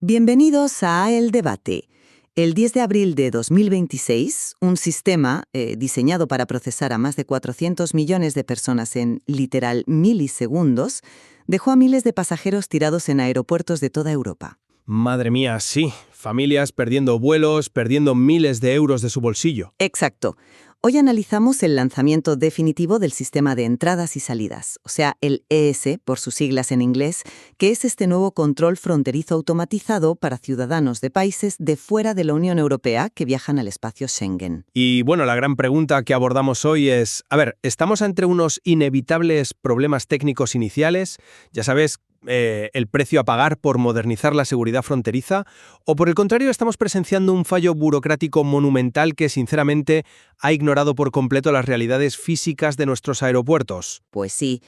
Bienvenidos a El Debate. El 10 de abril de 2026, un sistema diseñado para procesar a más de 400 millones de personas en literal milisegundos dejó a miles de pasajeros tirados en aeropuertos de toda Europa. Madre mía, sí. Familias perdiendo vuelos, perdiendo miles de euros de su bolsillo. Exacto. Hoy analizamos el lanzamiento definitivo del sistema de entradas y salidas, o sea, el ES, por sus siglas en inglés, que es este nuevo control fronterizo automatizado para ciudadanos de países de fuera de la Unión Europea que viajan al espacio Schengen. Y bueno, la gran pregunta que abordamos hoy es, ¿estamos ante unos inevitables problemas técnicos iniciales? Ya sabes, el precio a pagar por modernizar la seguridad fronteriza, o por el contrario estamos presenciando un fallo burocrático monumental que sinceramente ha ignorado por completo las realidades físicas de nuestros aeropuertos. Pues sí,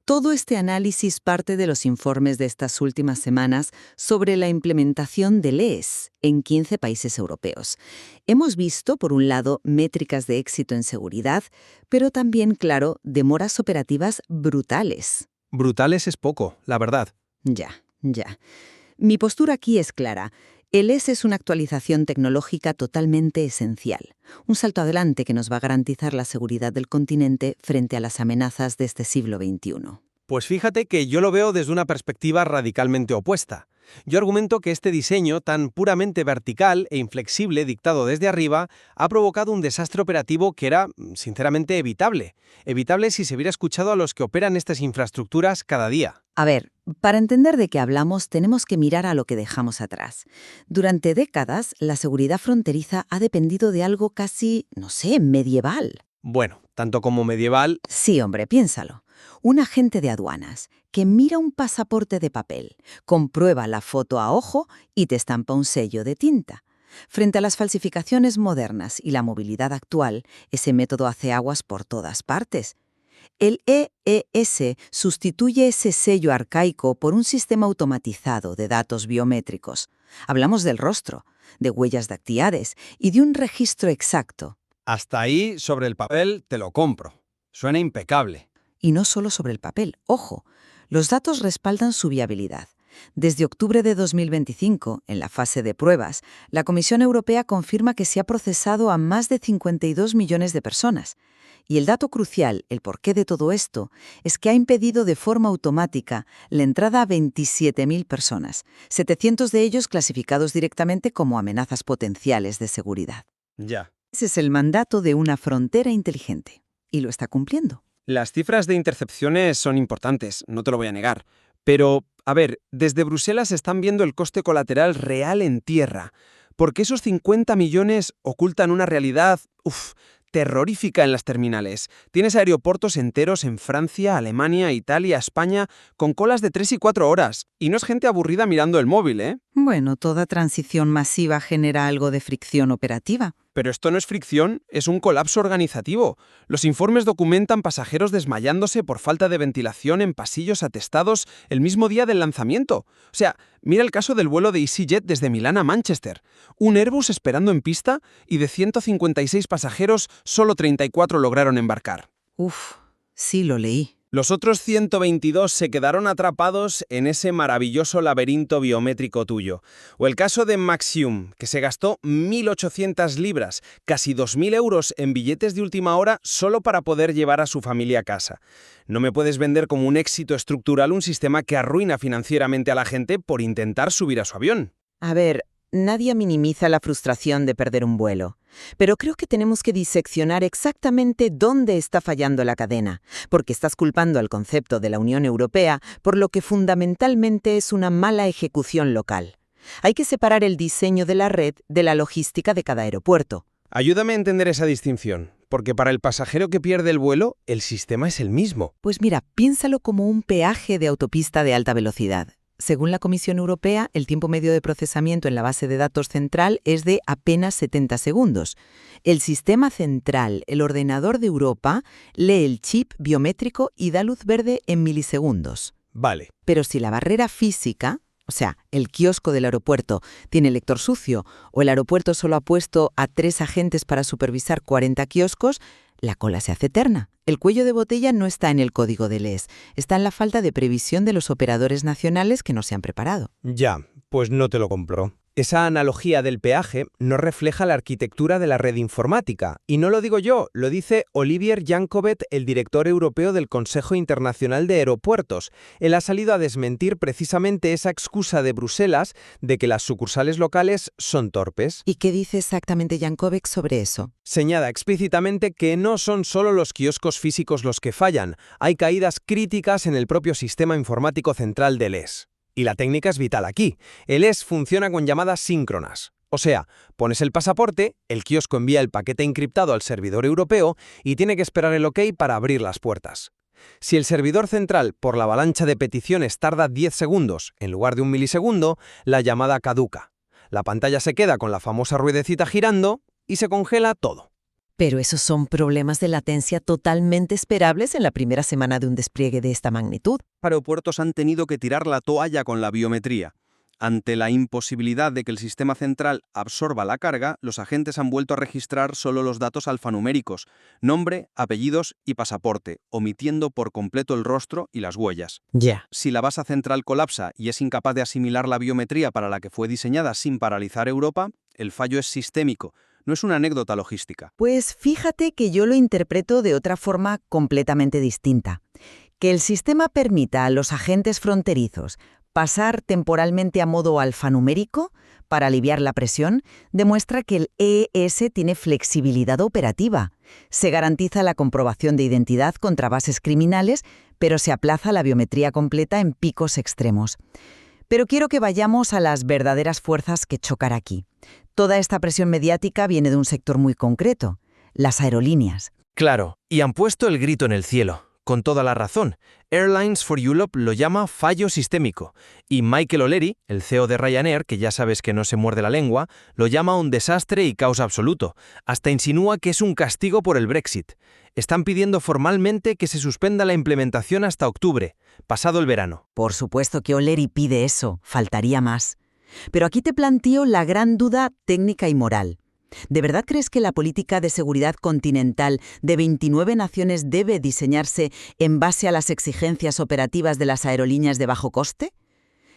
todo este análisis parte de los informes de estas últimas semanas sobre la implementación del ES en 15 países europeos. Hemos visto, por un lado, métricas de éxito en seguridad, pero también, claro, demoras operativas brutales. Brutales es poco, la verdad. Ya. Mi postura aquí es clara. El ES es una actualización tecnológica totalmente esencial. Un salto adelante que nos va a garantizar la seguridad del continente frente a las amenazas de este siglo XXI. Pues fíjate que yo lo veo desde una perspectiva radicalmente opuesta. Yo argumento que este diseño tan puramente vertical e inflexible dictado desde arriba ha provocado un desastre operativo que era, sinceramente, evitable. Evitable si se hubiera escuchado a los que operan estas infraestructuras cada día. A ver, para entender de qué hablamos tenemos que mirar a lo que dejamos atrás. Durante décadas, la seguridad fronteriza ha dependido de algo casi, medieval. Bueno, tanto como medieval. Sí, hombre, piénsalo. Un agente de aduanas que mira un pasaporte de papel, comprueba la foto a ojo y te estampa un sello de tinta. Frente a las falsificaciones modernas y la movilidad actual, ese método hace aguas por todas partes. El EES sustituye ese sello arcaico por un sistema automatizado de datos biométricos. Hablamos del rostro, de huellas dactilares y de un registro exacto. Hasta ahí, sobre el papel, te lo compro. Suena impecable. Y no solo sobre el papel, ojo, los datos respaldan su viabilidad. Desde octubre de 2025, en la fase de pruebas, la Comisión Europea confirma que se ha procesado a más de 52 millones de personas. Y el dato crucial, el porqué de todo esto, es que ha impedido de forma automática la entrada a 27.000 personas, 700 de ellos clasificados directamente como amenazas potenciales de seguridad. Ya. Ese es el mandato de una frontera inteligente. Y lo está cumpliendo. Las cifras de intercepciones son importantes, no te lo voy a negar. Pero, desde Bruselas están viendo el coste colateral real en tierra, porque esos 50 millones ocultan una realidad, terrorífica en las terminales. Tienes aeropuertos enteros en Francia, Alemania, Italia, España, con colas de 3 y 4 horas. Y no es gente aburrida mirando el móvil, ¿eh? Bueno, toda transición masiva genera algo de fricción operativa. Pero esto no es fricción, es un colapso organizativo. Los informes documentan pasajeros desmayándose por falta de ventilación en pasillos atestados el mismo día del lanzamiento. O sea, mira el caso del vuelo de EasyJet desde Milán a Manchester. Un Airbus esperando en pista y de 156 pasajeros, solo 34 lograron embarcar. Sí lo leí. Los otros 122 se quedaron atrapados en ese maravilloso laberinto biométrico tuyo. O el caso de Maxium, que se gastó 1.800 libras, casi 2.000 euros en billetes de última hora solo para poder llevar a su familia a casa. No me puedes vender como un éxito estructural un sistema que arruina financieramente a la gente por intentar subir a su avión. A ver, nadie minimiza la frustración de perder un vuelo, pero creo que tenemos que diseccionar exactamente dónde está fallando la cadena, porque estás culpando al concepto de la Unión Europea por lo que fundamentalmente es una mala ejecución local. Hay que separar el diseño de la red de la logística de cada aeropuerto. Ayúdame a entender esa distinción, porque para el pasajero que pierde el vuelo, el sistema es el mismo. Pues mira, piénsalo como un peaje de autopista de alta velocidad. Según la Comisión Europea, el tiempo medio de procesamiento en la base de datos central es de apenas 70 segundos. El sistema central, el ordenador de Europa, lee el chip biométrico y da luz verde en milisegundos. Vale. Pero si la barrera física, o sea, el kiosco del aeropuerto, tiene lector sucio, o el aeropuerto solo ha puesto a 3 agentes para supervisar 40 kioscos, la cola se hace eterna. El cuello de botella no está en el código de LES, está en la falta de previsión de los operadores nacionales que no se han preparado. Ya, pues no te lo compro. Esa analogía del peaje no refleja la arquitectura de la red informática. Y no lo digo yo, lo dice Olivier Jankovet, el director europeo del Consejo Internacional de Aeropuertos. Él ha salido a desmentir precisamente esa excusa de Bruselas de que las sucursales locales son torpes. ¿Y qué dice exactamente Jankovic sobre eso? Señala explícitamente que no son solo los kioscos físicos los que fallan, hay caídas críticas en el propio sistema informático central del LES. Y la técnica es vital aquí. El LES funciona con llamadas síncronas. O sea, pones el pasaporte, el kiosco envía el paquete encriptado al servidor europeo y tiene que esperar el OK para abrir las puertas. Si el servidor central, por la avalancha de peticiones, tarda 10 segundos en lugar de 1 milisegundo, la llamada caduca. La pantalla se queda con la famosa ruedecita girando y se congela todo. Pero esos son problemas de latencia totalmente esperables en la primera semana de un despliegue de esta magnitud. Aeropuertos han tenido que tirar la toalla con la biometría. Ante la imposibilidad de que el sistema central absorba la carga, los agentes han vuelto a registrar solo los datos alfanuméricos, nombre, apellidos y pasaporte, omitiendo por completo el rostro y las huellas. Ya. Si la base central colapsa y es incapaz de asimilar la biometría para la que fue diseñada sin paralizar Europa, el fallo es sistémico. No es una anécdota logística. Pues fíjate que yo lo interpreto de otra forma completamente distinta. Que el sistema permita a los agentes fronterizos pasar temporalmente a modo alfanumérico para aliviar la presión demuestra que el EES tiene flexibilidad operativa. Se garantiza la comprobación de identidad contra bases criminales, pero se aplaza la biometría completa en picos extremos. Pero quiero que vayamos a las verdaderas fuerzas que chocan aquí. Toda esta presión mediática viene de un sector muy concreto, las aerolíneas. Claro, y han puesto el grito en el cielo, con toda la razón. Airlines for Europe lo llama fallo sistémico, y Michael O'Leary, el CEO de Ryanair, que ya sabes que no se muerde la lengua, lo llama un desastre y caos absoluto. Hasta insinúa que es un castigo por el Brexit. Están pidiendo formalmente que se suspenda la implementación hasta octubre, pasado el verano. Por supuesto que O'Leary pide eso, faltaría más. Pero aquí te planteo la gran duda técnica y moral. ¿De verdad crees que la política de seguridad continental de 29 naciones debe diseñarse en base a las exigencias operativas de las aerolíneas de bajo coste?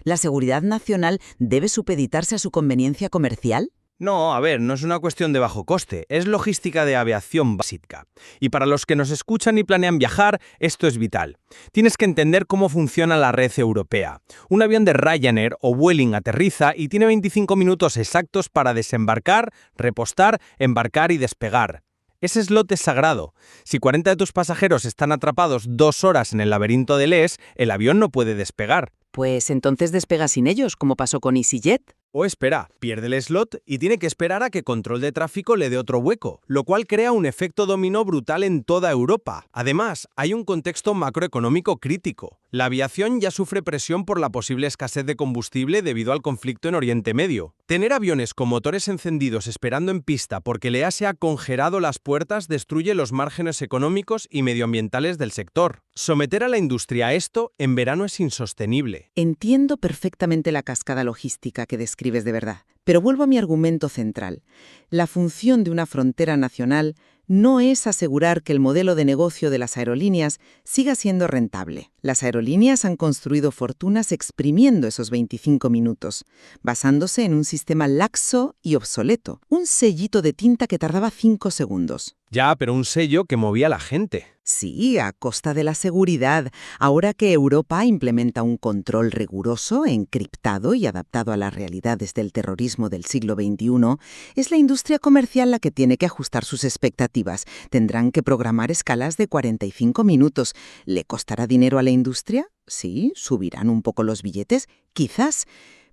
¿La seguridad nacional debe supeditarse a su conveniencia comercial? No, a ver, no es una cuestión de bajo coste, es logística de aviación básica. Y para los que nos escuchan y planean viajar, esto es vital. Tienes que entender cómo funciona la red europea. Un avión de Ryanair o Vueling aterriza y tiene 25 minutos exactos para desembarcar, repostar, embarcar y despegar. Ese slot es sagrado. Si 40 de tus pasajeros están atrapados 2 horas en el laberinto de LES, el avión no puede despegar. Pues entonces despega sin ellos, como pasó con EasyJet. O espera, pierde el slot y tiene que esperar a que control de tráfico le dé otro hueco, lo cual crea un efecto dominó brutal en toda Europa. Además, hay un contexto macroeconómico crítico. La aviación ya sufre presión por la posible escasez de combustible debido al conflicto en Oriente Medio. Tener aviones con motores encendidos esperando en pista porque el EASA ha congelado las puertas destruye los márgenes económicos y medioambientales del sector. Someter a la industria a esto en verano es insostenible. Entiendo perfectamente la cascada logística que describes de verdad, pero vuelvo a mi argumento central. La función de una frontera nacional no es asegurar que el modelo de negocio de las aerolíneas siga siendo rentable. Las aerolíneas han construido fortunas exprimiendo esos 25 minutos, basándose en un sistema laxo y obsoleto, un sellito de tinta que tardaba 5 segundos. Ya, pero un sello que movía a la gente. Sí, a costa de la seguridad. Ahora que Europa implementa un control riguroso, encriptado y adaptado a las realidades del terrorismo del siglo XXI, es la industria comercial la que tiene que ajustar sus expectativas. Tendrán que programar escalas de 45 minutos. ¿Le costará dinero a la industria? Sí, subirán un poco los billetes, quizás.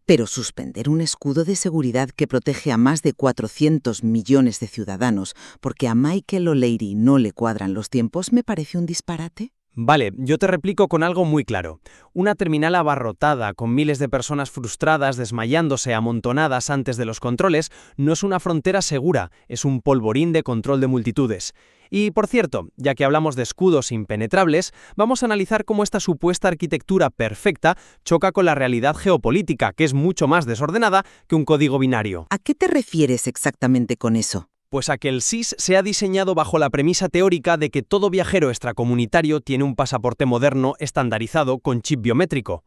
Pero suspender un escudo de seguridad que protege a más de 400 millones de ciudadanos porque a Michael O'Leary no le cuadran los tiempos me parece un disparate. Vale, yo te replico con algo muy claro. Una terminal abarrotada, con miles de personas frustradas, desmayándose amontonadas antes de los controles, no es una frontera segura, es un polvorín de control de multitudes. Y, por cierto, ya que hablamos de escudos impenetrables, vamos a analizar cómo esta supuesta arquitectura perfecta choca con la realidad geopolítica, que es mucho más desordenada que un código binario. ¿A qué te refieres exactamente con eso? Pues a que el SIS se ha diseñado bajo la premisa teórica de que todo viajero extracomunitario tiene un pasaporte moderno estandarizado con chip biométrico.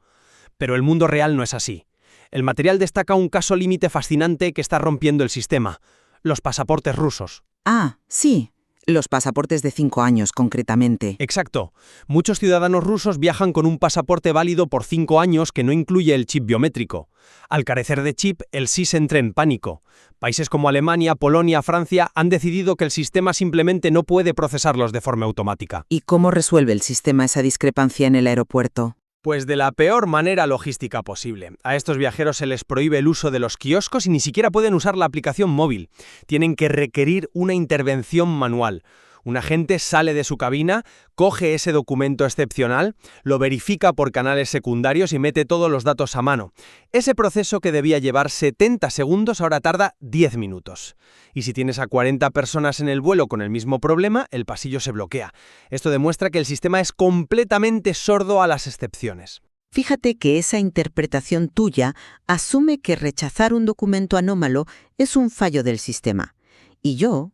Pero el mundo real no es así. El material destaca un caso límite fascinante que está rompiendo el sistema: los pasaportes rusos. Ah, sí. Los pasaportes de 5 años, concretamente. Exacto. Muchos ciudadanos rusos viajan con un pasaporte válido por 5 años que no incluye el chip biométrico. Al carecer de chip, el SIS entra en pánico. Países como Alemania, Polonia, Francia han decidido que el sistema simplemente no puede procesarlos de forma automática. ¿Y cómo resuelve el sistema esa discrepancia en el aeropuerto? Pues de la peor manera logística posible. A estos viajeros se les prohíbe el uso de los kioscos y ni siquiera pueden usar la aplicación móvil. Tienen que requerir una intervención manual. Un agente sale de su cabina, coge ese documento excepcional, lo verifica por canales secundarios y mete todos los datos a mano. Ese proceso que debía llevar 70 segundos ahora tarda 10 minutos. Y si tienes a 40 personas en el vuelo con el mismo problema, el pasillo se bloquea. Esto demuestra que el sistema es completamente sordo a las excepciones. Fíjate que esa interpretación tuya asume que rechazar un documento anómalo es un fallo del sistema. Y yo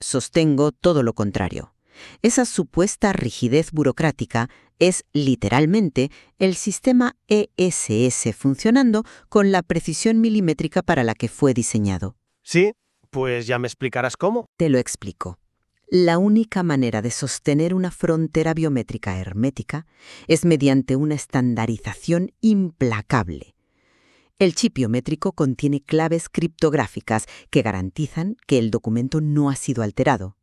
sostengo todo lo contrario. Esa supuesta rigidez burocrática es literalmente el sistema ESS funcionando con la precisión milimétrica para la que fue diseñado. Sí, pues ya me explicarás cómo. Te lo explico. La única manera de sostener una frontera biométrica hermética es mediante una estandarización implacable. El chip biométrico contiene claves criptográficas que garantizan que el documento no ha sido alterado.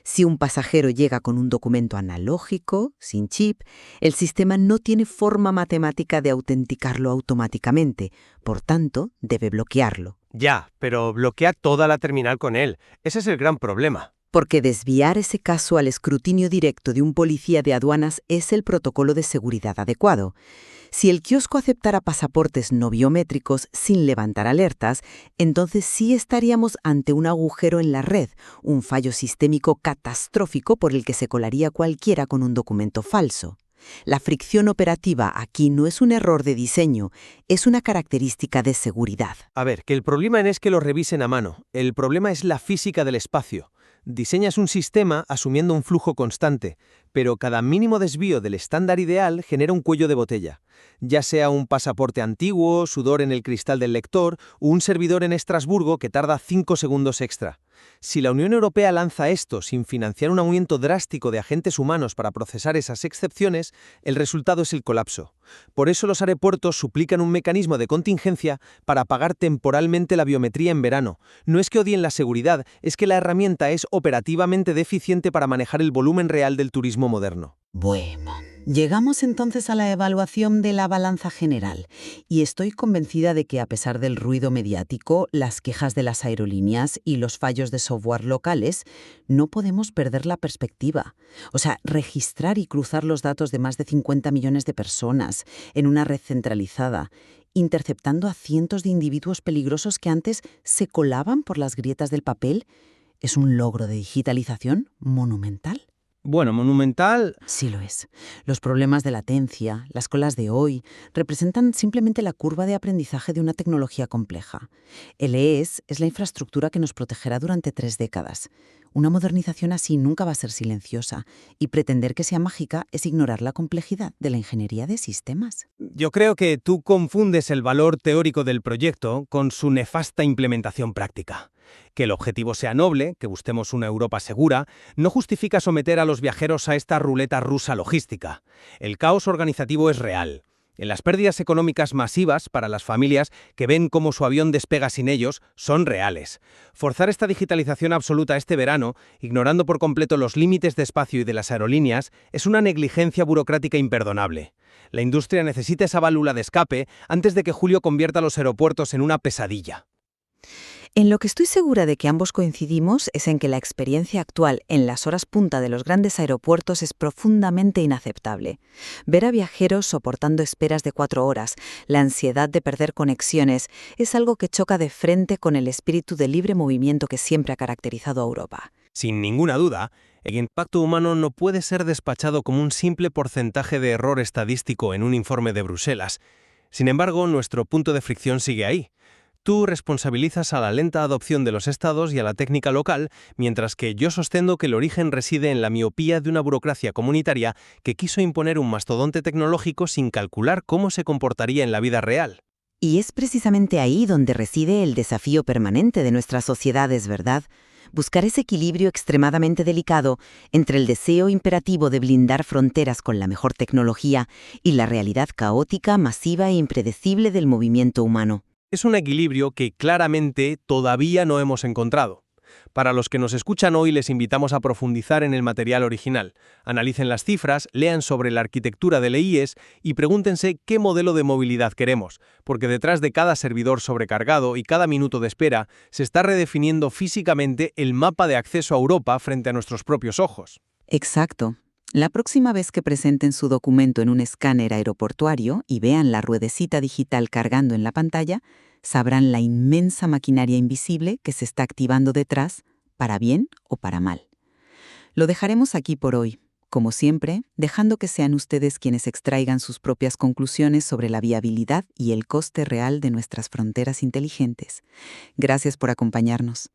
Si un pasajero llega con un documento analógico, sin chip, el sistema no tiene forma matemática de autenticarlo automáticamente, por tanto, debe bloquearlo. Ya, pero bloquea toda la terminal con él. Ese es el gran problema. Porque desviar ese caso al escrutinio directo de un policía de aduanas es el protocolo de seguridad adecuado. Si el kiosco aceptara pasaportes no biométricos sin levantar alertas, entonces sí estaríamos ante un agujero en la red, un fallo sistémico catastrófico por el que se colaría cualquiera con un documento falso. La fricción operativa aquí no es un error de diseño, es una característica de seguridad. A ver, que el problema no es que lo revisen a mano, el problema es la física del espacio. Diseñas un sistema asumiendo un flujo constante, pero cada mínimo desvío del estándar ideal genera un cuello de botella. Ya sea un pasaporte antiguo, sudor en el cristal del lector o un servidor en Estrasburgo que tarda 5 segundos extra. Si la Unión Europea lanza esto sin financiar un aumento drástico de agentes humanos para procesar esas excepciones, el resultado es el colapso. Por eso los aeropuertos suplican un mecanismo de contingencia para apagar temporalmente la biometría en verano. No es que odien la seguridad, es que la herramienta es operativamente deficiente para manejar el volumen real del turismo moderno. Bueno, llegamos entonces a la evaluación de la balanza general y estoy convencida de que a pesar del ruido mediático, las quejas de las aerolíneas y los fallos de software locales, no podemos perder la perspectiva. O sea, registrar y cruzar los datos de más de 50 millones de personas en una red centralizada, interceptando a cientos de individuos peligrosos que antes se colaban por las grietas del papel, es un logro de digitalización monumental. Bueno, monumental. Sí lo es. Los problemas de latencia, las colas de hoy, representan simplemente la curva de aprendizaje de una tecnología compleja. El EES es la infraestructura que nos protegerá durante 3 décadas. Una modernización así nunca va a ser silenciosa, y pretender que sea mágica es ignorar la complejidad de la ingeniería de sistemas. Yo creo que tú confundes el valor teórico del proyecto con su nefasta implementación práctica. Que el objetivo sea noble, que busquemos una Europa segura, no justifica someter a los viajeros a esta ruleta rusa logística. El caos organizativo es real. En las pérdidas económicas masivas para las familias que ven cómo su avión despega sin ellos son reales. Forzar esta digitalización absoluta este verano, ignorando por completo los límites de espacio y de las aerolíneas, es una negligencia burocrática imperdonable. La industria necesita esa válvula de escape antes de que julio convierta los aeropuertos en una pesadilla. En lo que estoy segura de que ambos coincidimos es en que la experiencia actual en las horas punta de los grandes aeropuertos es profundamente inaceptable. Ver a viajeros soportando esperas de 4 horas, la ansiedad de perder conexiones, es algo que choca de frente con el espíritu de libre movimiento que siempre ha caracterizado a Europa. Sin ninguna duda, el impacto humano no puede ser despachado como un simple porcentaje de error estadístico en un informe de Bruselas. Sin embargo, nuestro punto de fricción sigue ahí. Tú responsabilizas a la lenta adopción de los estados y a la técnica local, mientras que yo sostengo que el origen reside en la miopía de una burocracia comunitaria que quiso imponer un mastodonte tecnológico sin calcular cómo se comportaría en la vida real. Y es precisamente ahí donde reside el desafío permanente de nuestras sociedades, ¿verdad? Buscar ese equilibrio extremadamente delicado entre el deseo imperativo de blindar fronteras con la mejor tecnología y la realidad caótica, masiva e impredecible del movimiento humano. Es un equilibrio que claramente todavía no hemos encontrado. Para los que nos escuchan hoy les invitamos a profundizar en el material original. Analicen las cifras, lean sobre la arquitectura del EIES y pregúntense qué modelo de movilidad queremos, porque detrás de cada servidor sobrecargado y cada minuto de espera se está redefiniendo físicamente el mapa de acceso a Europa frente a nuestros propios ojos. Exacto. La próxima vez que presenten su documento en un escáner aeroportuario y vean la ruedecita digital cargando en la pantalla, sabrán la inmensa maquinaria invisible que se está activando detrás, para bien o para mal. Lo dejaremos aquí por hoy, como siempre, dejando que sean ustedes quienes extraigan sus propias conclusiones sobre la viabilidad y el coste real de nuestras fronteras inteligentes. Gracias por acompañarnos.